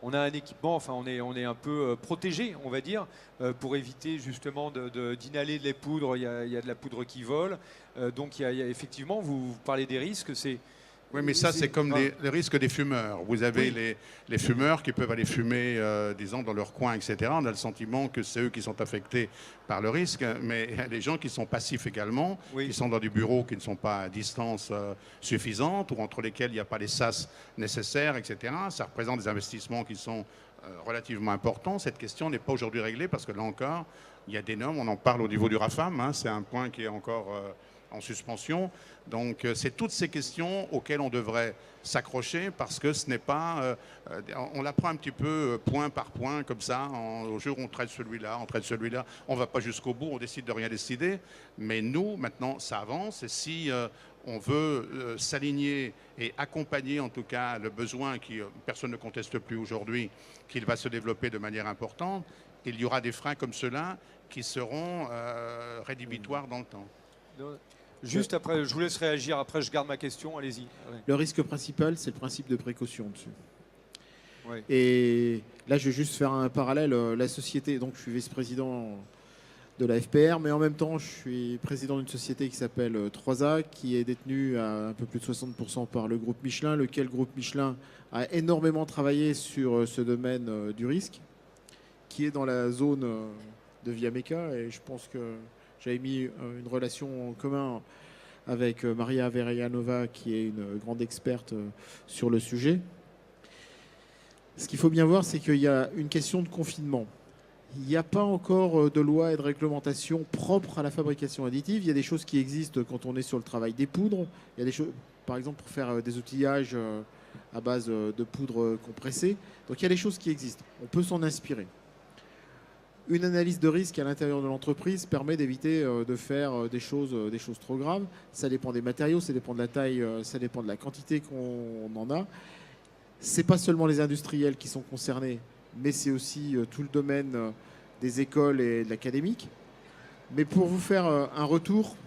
on a un équipement, enfin on est un peu protégé, on va dire, pour éviter justement d'inhaler les poudres. Il y a de la poudre qui vole. Donc il y a effectivement, vous parlez des risques, Oui, mais ça, c'est comme les risques des fumeurs. Vous avez les fumeurs qui peuvent aller fumer, disons, dans leur coin, etc. On a le sentiment que c'est eux qui sont affectés par le risque, mais il y a des gens qui sont passifs également, qui sont dans des bureaux qui ne sont pas à distance suffisante, ou entre lesquels il n'y a pas les sas nécessaires, etc. Ça représente des investissements qui sont relativement importants. Cette question n'est pas aujourd'hui réglée parce que là encore, il y a des normes. On en parle au niveau du RAFAM. Hein, c'est un point qui est encore en suspension. Donc c'est toutes ces questions auxquelles on devrait s'accrocher parce que ce n'est pas... on la prend un petit peu point par point comme ça. Au jour où on traite celui-là, on ne va pas jusqu'au bout, on décide de rien décider. Mais nous, maintenant, ça avance. Et si on veut s'aligner et accompagner en tout cas le besoin qui personne ne conteste plus aujourd'hui, qu'il va se développer de manière importante, il y aura des freins comme ceux-là qui seront rédhibitoires dans le temps. Juste après, je vous laisse réagir, après je garde ma question, allez-y. Ouais. Le risque principal, c'est le principe de précaution dessus. Ouais. Et là, je vais juste faire un parallèle. La société, donc je suis vice-président de la FPR, mais en même temps, je suis président d'une société qui s'appelle 3A, qui est détenue à un peu plus de 60% par le groupe Michelin, lequel groupe Michelin a énormément travaillé sur ce domaine du risque, qui est dans la zone de Viameca, et je pense que j'avais mis une relation en commun avec Maria Verianova, qui est une grande experte sur le sujet. Ce qu'il faut bien voir, c'est qu'il y a une question de confinement. Il n'y a pas encore de loi et de réglementation propre à la fabrication additive. Il y a des choses qui existent quand on est sur le travail des poudres. Il y a des choses, par exemple, pour faire des outillages à base de poudre compressée. Donc il y a des choses qui existent. On peut s'en inspirer. une analyse de risque à l'intérieur de l'entreprise permet d'éviter de faire des choses trop graves. Ça dépend des matériaux, ça dépend de la taille, ça dépend de la quantité qu'on en a. Ce n'est pas seulement les industriels qui sont concernés, mais c'est aussi tout le domaine des écoles et de l'académique. Mais pour vous faire un retour,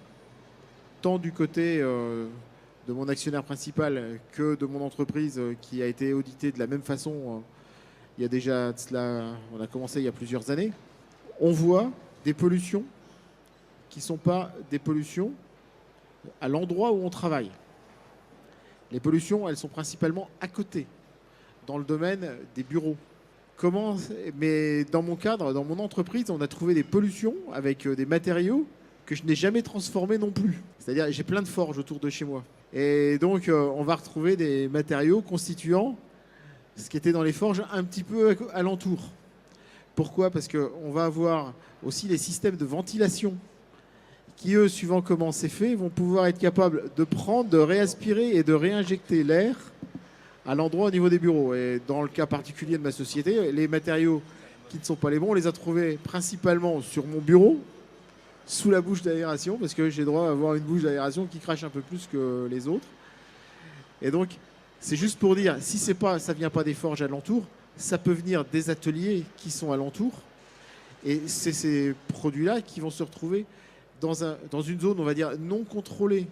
tant du côté de mon actionnaire principal que de mon entreprise qui a été auditée de la même façon, il y a déjà cela, on a commencé il y a plusieurs années, on voit des pollutions qui ne sont pas des pollutions à l'endroit où on travaille. Les pollutions, elles sont principalement à côté, dans le domaine des bureaux. Mais dans mon cadre, dans mon entreprise, on a trouvé des pollutions avec des matériaux que je n'ai jamais transformés non plus. C'est-à-dire, j'ai plein de forges autour de chez moi. Et donc, on va retrouver des matériaux constituant ce qui était dans les forges un petit peu alentour. Pourquoi ? Parce qu'on va avoir aussi les systèmes de ventilation qui, eux, suivant comment c'est fait, vont pouvoir être capables de prendre, de réaspirer et de réinjecter l'air à l'endroit au niveau des bureaux. Et dans le cas particulier de ma société, les matériaux qui ne sont pas les bons, on les a trouvés principalement sur mon bureau, sous la bouche d'aération, parce que j'ai droit à avoir une bouche d'aération qui crache un peu plus que les autres. Et donc, c'est juste pour dire, si ça ne vient pas des forges alentours, ça peut venir des ateliers qui sont alentours. Et c'est ces produits-là qui vont se retrouver dans une zone, on va dire, non contrôlée.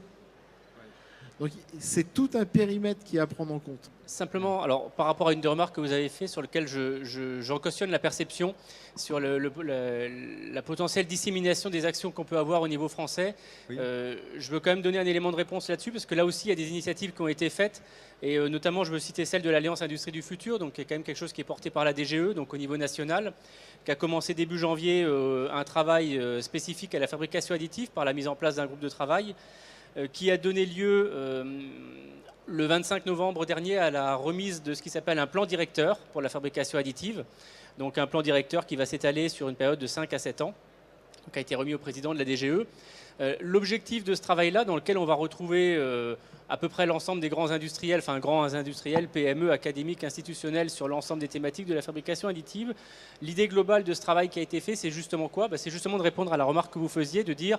Donc c'est tout un périmètre qui est à prendre en compte. Simplement, alors par rapport à une des remarques que vous avez fait, sur lequel j'en cautionne la perception sur la potentielle dissémination des actions qu'on peut avoir au niveau français. Oui. Je veux quand même donner un élément de réponse là-dessus, parce que là aussi il y a des initiatives qui ont été faites, et notamment je veux citer celle de l'Alliance Industrie du Futur, donc qui est quand même quelque chose qui est porté par la DGE, donc au niveau national, qui a commencé début janvier un travail spécifique à la fabrication additive par la mise en place d'un groupe de travail qui a donné lieu le 25 novembre dernier à la remise de ce qui s'appelle un plan directeur pour la fabrication additive. Donc un plan directeur qui va s'étaler sur une période de 5 à 7 ans, qui a été remis au président de la DGE. L'objectif de ce travail-là, dans lequel on va retrouver à peu près l'ensemble des grands industriels, enfin grands industriels, PME, académiques, institutionnels, sur l'ensemble des thématiques de la fabrication additive. L'idée globale de ce travail qui a été fait, c'est justement quoi ? C'est justement de répondre à la remarque que vous faisiez, de dire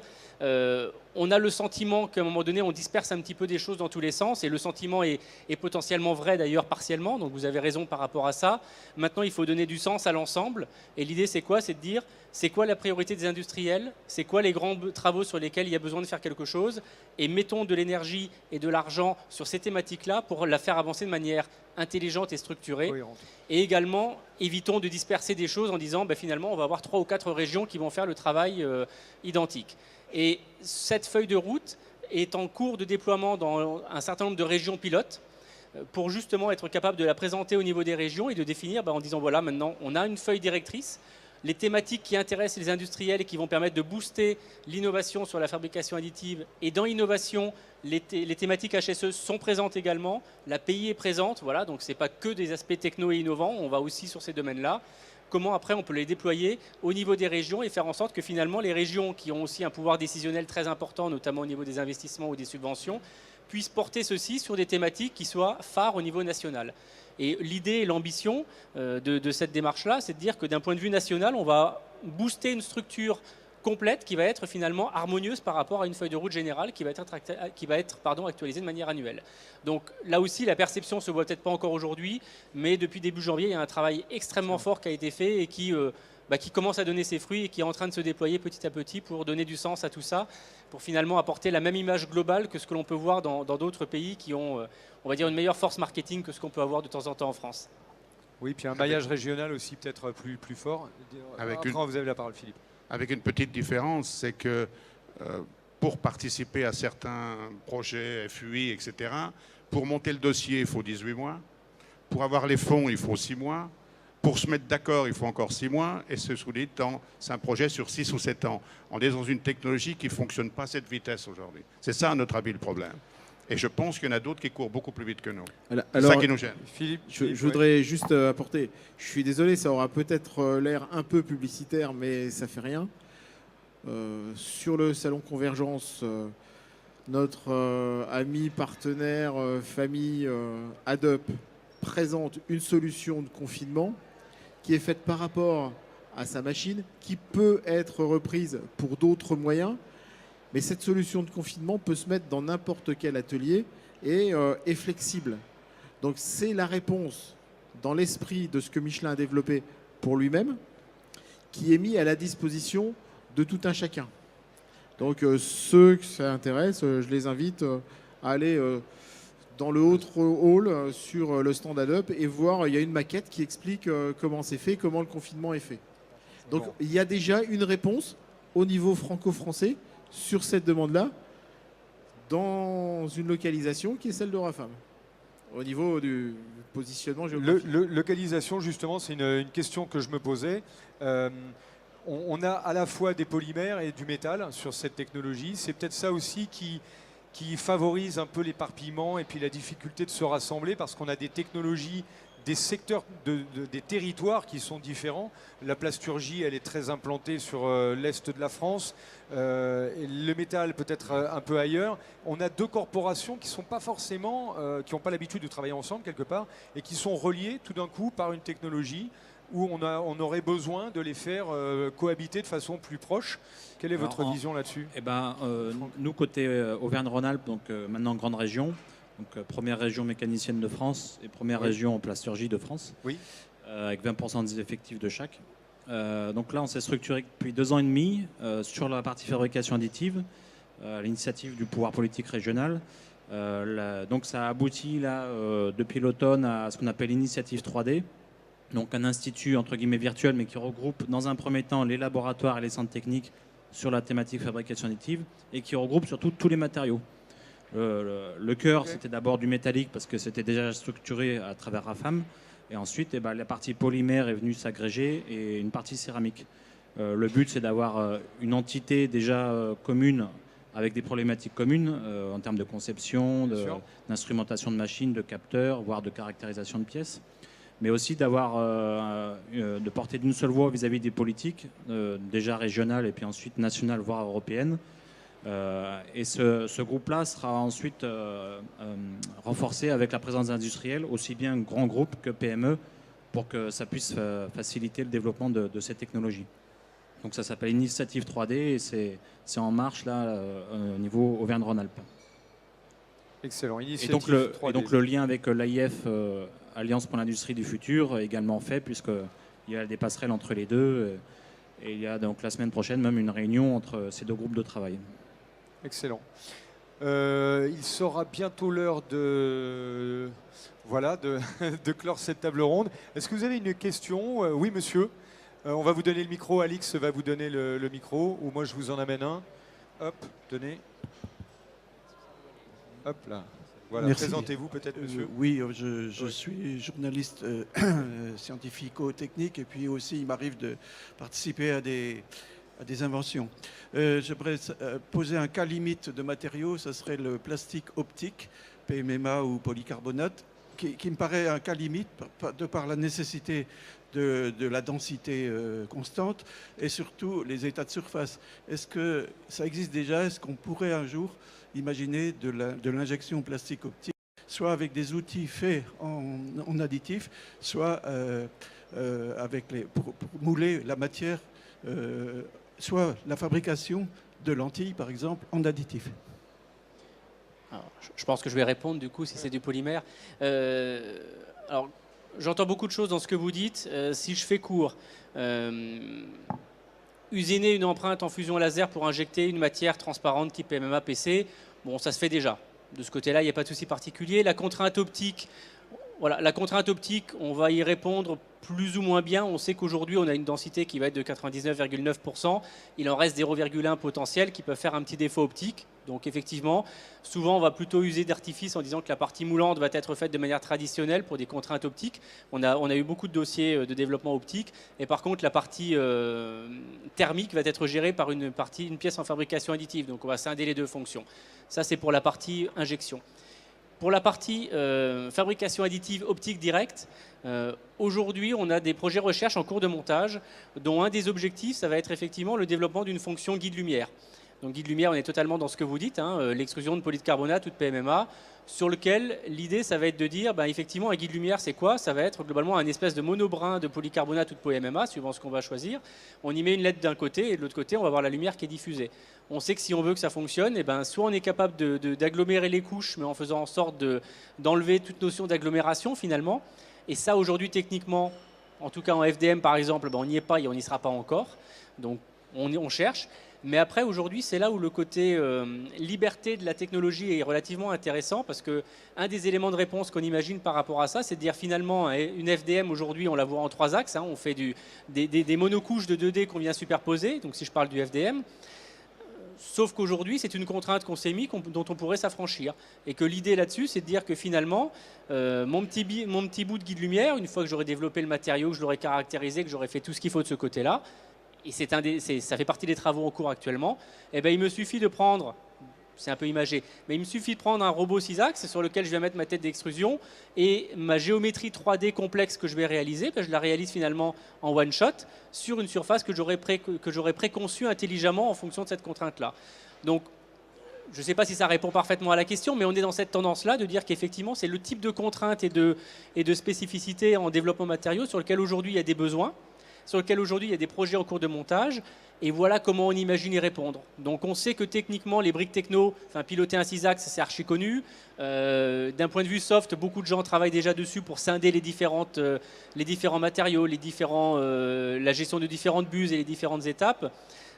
on a le sentiment qu'à un moment donné, on disperse un petit peu des choses dans tous les sens, et le sentiment est potentiellement vrai d'ailleurs partiellement, donc vous avez raison par rapport à ça. Maintenant, il faut donner du sens à l'ensemble, et l'idée c'est quoi ? C'est de dire c'est quoi la priorité des industriels, c'est quoi les grands travaux sur lesquels il y a besoin de faire quelque chose, et mettons de l'énergie et de l'argent sur ces thématiques-là pour la faire avancer de manière intelligente et structurée. Cohérente. Et également, évitons de disperser des choses en disant finalement on va avoir 3 ou 4 régions qui vont faire le travail identique. Et cette feuille de route est en cours de déploiement dans un certain nombre de régions pilotes pour justement être capable de la présenter au niveau des régions et de définir en disant voilà, maintenant on a une feuille directrice. Les thématiques qui intéressent les industriels et qui vont permettre de booster l'innovation sur la fabrication additive. Et dans l'innovation, les thématiques HSE sont présentes également. L'API est présente, voilà, donc ce n'est pas que des aspects techno et innovants, on va aussi sur ces domaines-là. Comment après on peut les déployer au niveau des régions et faire en sorte que finalement les régions qui ont aussi un pouvoir décisionnel très important, notamment au niveau des investissements ou des subventions, puissent porter ceci sur des thématiques qui soient phares au niveau national. Et l'idée et l'ambition de cette démarche-là, c'est de dire que d'un point de vue national, on va booster une structure complète qui va être finalement harmonieuse par rapport à une feuille de route générale qui va être actualisée de manière annuelle. Donc là aussi, la perception ne se voit peut-être pas encore aujourd'hui, mais depuis début janvier, il y a un travail extrêmement fort qui a été fait et qui commence à donner ses fruits et qui est en train de se déployer petit à petit pour donner du sens à tout ça, pour finalement apporter la même image globale que ce que l'on peut voir dans d'autres pays qui ont, on va dire, une meilleure force marketing que ce qu'on peut avoir de temps en temps en France. Oui, puis un maillage régional aussi peut-être plus fort. Vous avez la parole, Philippe. Avec une petite différence, c'est que pour participer à certains projets FUI, etc., pour monter le dossier, il faut 18 mois. Pour avoir les fonds, il faut 6 mois. Pour se mettre d'accord, il faut encore 6 mois. Et c'est un projet sur 6 ou 7 ans. On est dans une technologie qui ne fonctionne pas à cette vitesse aujourd'hui. C'est ça, à notre avis, le problème. Et je pense qu'il y en a d'autres qui courent beaucoup plus vite que nous. C'est ça qui nous gêne. Philippe, je voudrais juste apporter, je suis désolé, ça aura peut-être l'air un peu publicitaire, mais ça ne fait rien. Sur le salon Convergence, notre ami, partenaire, famille ADUP présente une solution de confinement qui est faite par rapport à sa machine, qui peut être reprise pour d'autres moyens. Mais cette solution de confinement peut se mettre dans n'importe quel atelier et est flexible. Donc c'est la réponse dans l'esprit de ce que Michelin a développé pour lui-même, qui est mis à la disposition de tout un chacun. Donc ceux que ça intéresse, je les invite à aller dans le haut hall sur le stand Adobe et voir, il y a une maquette qui explique comment c'est fait, comment le confinement est fait. Donc il y a déjà une réponse au niveau franco-français sur cette demande-là, dans une localisation qui est celle de Rafam, au niveau du positionnement géographique. Localisation, justement, c'est une question que je me posais. On a à la fois des polymères et du métal sur cette technologie. C'est peut-être ça aussi qui favorise un peu l'éparpillement et puis la difficulté de se rassembler, parce qu'on a des technologies, des secteurs, des territoires qui sont différents. La plasturgie, elle est très implantée sur l'est de la France. Le métal peut-être un peu ailleurs. On a deux corporations qui sont pas forcément, qui n'ont pas l'habitude de travailler ensemble quelque part, et qui sont reliées tout d'un coup par une technologie où on aurait besoin de les faire cohabiter de façon plus proche. Quelle est votre vision là-dessus? Nous, côté Auvergne-Rhône-Alpes, donc maintenant grande région, donc première région mécanicienne de France et première région en plasturgie de France, avec 20% des effectifs de chaque. Donc là, on s'est structuré depuis 2 ans et demi sur la partie fabrication additive, à l'initiative du pouvoir politique régional. Donc ça aboutit là, depuis l'automne à ce qu'on appelle l'initiative 3D. Donc un institut entre guillemets virtuel, mais qui regroupe dans un premier temps les laboratoires et les centres techniques sur la thématique fabrication additive, et qui regroupe surtout tous les matériaux. Le cœur, c'était d'abord du métallique parce que c'était déjà structuré à travers Rafam. Et ensuite, la partie polymère est venue s'agréger et une partie céramique. Le but, c'est d'avoir une entité déjà commune avec des problématiques communes en termes de conception, d'instrumentation de machines, de capteurs, voire de caractérisation de pièces. Mais aussi de porter d'une seule voix vis-à-vis des politiques, déjà régionales et puis ensuite nationales, voire européennes. Et ce groupe-là sera ensuite renforcé avec la présence industrielle, aussi bien grands groupes que PME, pour que ça puisse faciliter le développement de ces technologies. Donc ça s'appelle Initiative 3D et c'est en marche là au niveau Auvergne-Rhône-Alpes. Excellent. Et donc le lien avec l'AIF, Alliance pour l'industrie du futur, est également fait, puisqu'il y a des passerelles entre les deux. Et il y a donc la semaine prochaine même une réunion entre ces deux groupes de travail. Excellent. Il sera bientôt l'heure de clore cette table ronde. Est-ce que vous avez une question? Oui, monsieur. On va vous donner le micro. Alix va vous donner le micro, ou moi je vous en amène un. Hop, tenez. Hop là. Voilà, présentez-vous peut-être, monsieur. Oui, je suis journaliste scientifico-technique, et puis aussi il m'arrive de participer à des inventions. J'aimerais poser un cas limite de matériaux, ça serait le plastique optique, PMMA ou polycarbonate, qui me paraît un cas limite de par la nécessité de la densité constante et surtout les états de surface. Est-ce que ça existe déjà? Est-ce qu'on pourrait un jour imaginer de l'injection plastique optique, soit avec des outils faits en additif, soit pour mouler la matière, soit la fabrication de lentilles, par exemple, en additif? Alors, je pense que je vais répondre, du coup, si c'est du polymère. Alors, j'entends beaucoup de choses dans ce que vous dites. Si je fais court, usiner une empreinte en fusion laser pour injecter une matière transparente type MMA, PC, bon, ça se fait déjà. De ce côté-là, il n'y a pas de souci particulier. La contrainte optique, on va y répondre plus ou moins bien. On sait qu'aujourd'hui, on a une densité qui va être de 99,9%. Il en reste 0,1 potentiel qui peut faire un petit défaut optique. Donc effectivement, souvent, on va plutôt user d'artifice en disant que la partie moulante va être faite de manière traditionnelle pour des contraintes optiques. On a eu beaucoup de dossiers de développement optique. Et par contre, la partie thermique va être gérée par une pièce en fabrication additive. Donc on va scinder les deux fonctions. Ça, c'est pour la partie injection. Pour la partie fabrication additive optique directe, aujourd'hui, on a des projets recherche en cours de montage, dont un des objectifs, ça va être effectivement le développement d'une fonction guide-lumière. Donc guide lumière, on est totalement dans ce que vous dites, hein, l'extrusion de polycarbonate ou de PMMA, sur lequel l'idée, ça va être de dire, effectivement, un guide lumière, c'est quoi? Ça va être globalement un espèce de monobrin de polycarbonate ou de PMMA, suivant ce qu'on va choisir. On y met une LED d'un côté et de l'autre côté, on va avoir la lumière qui est diffusée. On sait que si on veut que ça fonctionne, soit on est capable d'agglomérer les couches, mais en faisant en sorte d'enlever toute notion d'agglomération finalement. Et ça, aujourd'hui, techniquement, en tout cas en FDM par exemple, on n'y est pas et on n'y sera pas encore. Donc on cherche. Mais après, aujourd'hui, c'est là où le côté liberté de la technologie est relativement intéressant, parce qu'un des éléments de réponse qu'on imagine par rapport à ça, c'est de dire finalement, une FDM aujourd'hui, on la voit en 3 axes. On fait des monocouches de 2D qu'on vient superposer, donc si je parle du FDM. Sauf qu'aujourd'hui, c'est une contrainte qu'on s'est mis, dont on pourrait s'affranchir. Et que l'idée là-dessus, c'est de dire que finalement, mon petit bout de guide lumière, une fois que j'aurai développé le matériau, que je l'aurai caractérisé, que j'aurai fait tout ce qu'il faut de ce côté-là, et ça fait partie des travaux en cours actuellement, il me suffit de prendre, c'est un peu imagé, mais il me suffit de prendre un robot 6 axes sur lequel je vais mettre ma tête d'extrusion, et ma géométrie 3D complexe que je vais réaliser, je la réalise finalement en one shot sur une surface que j'aurais préconçue intelligemment en fonction de cette contrainte-là. Donc, je ne sais pas si ça répond parfaitement à la question, mais on est dans cette tendance-là de dire qu'effectivement, c'est le type de contrainte et de spécificité en développement matériaux sur lequel aujourd'hui il y a des besoins, sur lequel aujourd'hui il y a des projets en cours de montage, et voilà comment on imagine y répondre. Donc on sait que techniquement les briques techno, piloter un 6 axes, c'est archi connu. D'un point de vue soft, beaucoup de gens travaillent déjà dessus pour scinder les différents matériaux, la gestion de différentes buses et les différentes étapes.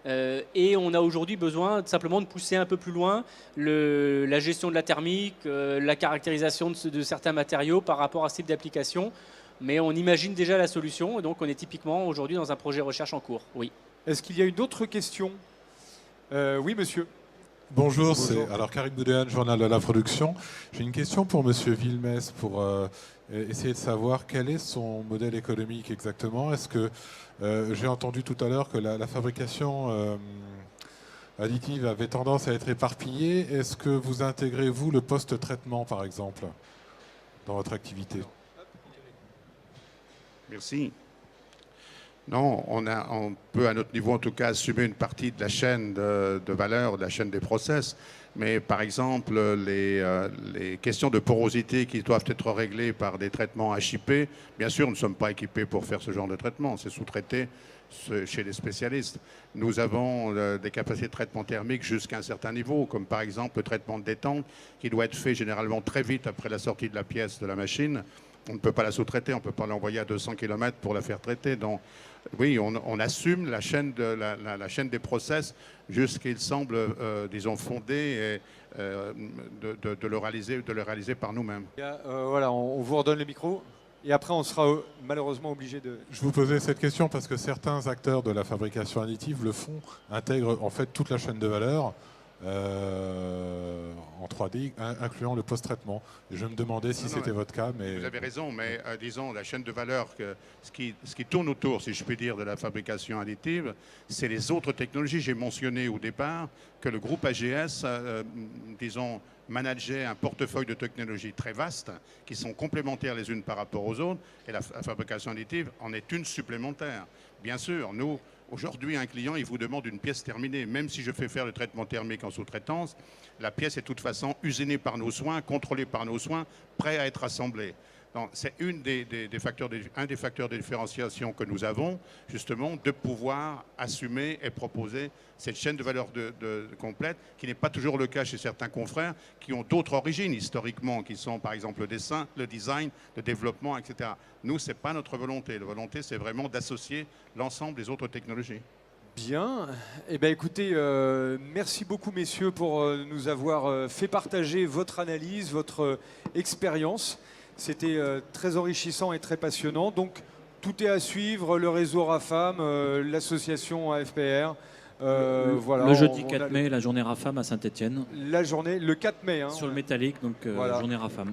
Et on a aujourd'hui besoin simplement de pousser un peu plus loin la gestion de la thermique, la caractérisation de certains matériaux par rapport à ce type d'application. Mais on imagine déjà la solution, et donc on est typiquement aujourd'hui dans un projet recherche en cours. Oui. Est-ce qu'il y a une autre question? Oui, monsieur. Bonjour, c'est alors Karim Boudéan, Journal de la Production. J'ai une question pour monsieur Villemesse pour essayer de savoir quel est son modèle économique exactement. Est-ce que j'ai entendu tout à l'heure que la fabrication additive avait tendance à être éparpillée. Est-ce que vous intégrez, vous, le post-traitement, par exemple, dans votre activité? Merci. Non, on peut à notre niveau en tout cas assumer une partie de la chaîne de valeur, de la chaîne des process. Mais par exemple, les questions de porosité qui doivent être réglées par des traitements HIP, bien sûr, nous ne sommes pas équipés pour faire ce genre de traitement. C'est sous-traité chez les spécialistes. Nous avons des capacités de traitement thermique jusqu'à un certain niveau, comme par exemple le traitement de détente, qui doit être fait généralement très vite après la sortie de la pièce de la machine. On ne peut pas la sous-traiter, on ne peut pas l'envoyer à 200 km pour la faire traiter. Donc, oui, on assume la chaîne des process jusqu'il semble, disons, fondé et de le réaliser par nous-mêmes. Voilà, on vous redonne le micro. Et après, on sera malheureusement obligé de... Je vous posais cette question parce que certains acteurs de la fabrication additive le font, intègrent en fait toute la chaîne de valeur en 3D, incluant le post-traitement. Et je me demandais si c'était votre cas. Mais... Vous avez raison, mais disons, la chaîne de valeur, ce qui tourne autour, si je puis dire, de la fabrication additive, c'est les autres technologies. J'ai mentionné au départ que le groupe AGS, disons, manageait un portefeuille de technologies très vaste, qui sont complémentaires les unes par rapport aux autres, et la fabrication additive en est une supplémentaire. Bien sûr, nous... Aujourd'hui, un client, il vous demande une pièce terminée. Même si je fais faire le traitement thermique en sous-traitance, la pièce est de toute façon usinée par nos soins, contrôlée par nos soins, prête à être assemblée. C'est un des facteurs de différenciation que nous avons, justement, de pouvoir assumer et proposer cette chaîne de valeur complète, qui n'est pas toujours le cas chez certains confrères qui ont d'autres origines historiquement, qui sont par exemple le dessin, le design, le développement, etc. Nous, ce n'est pas notre volonté. La volonté, c'est vraiment d'associer l'ensemble des autres technologies. Bien. Eh bien, écoutez, merci beaucoup, messieurs, pour nous avoir fait partager votre analyse, votre expérience. C'était très enrichissant et très passionnant. Donc, tout est à suivre, le réseau RAFAM, l'association AFPR. Voilà, le jeudi 4 mai, la journée RAFAM à Saint-Étienne. La journée, le 4 mai. Hein, sur le métallique, donc voilà. La journée RAFAM.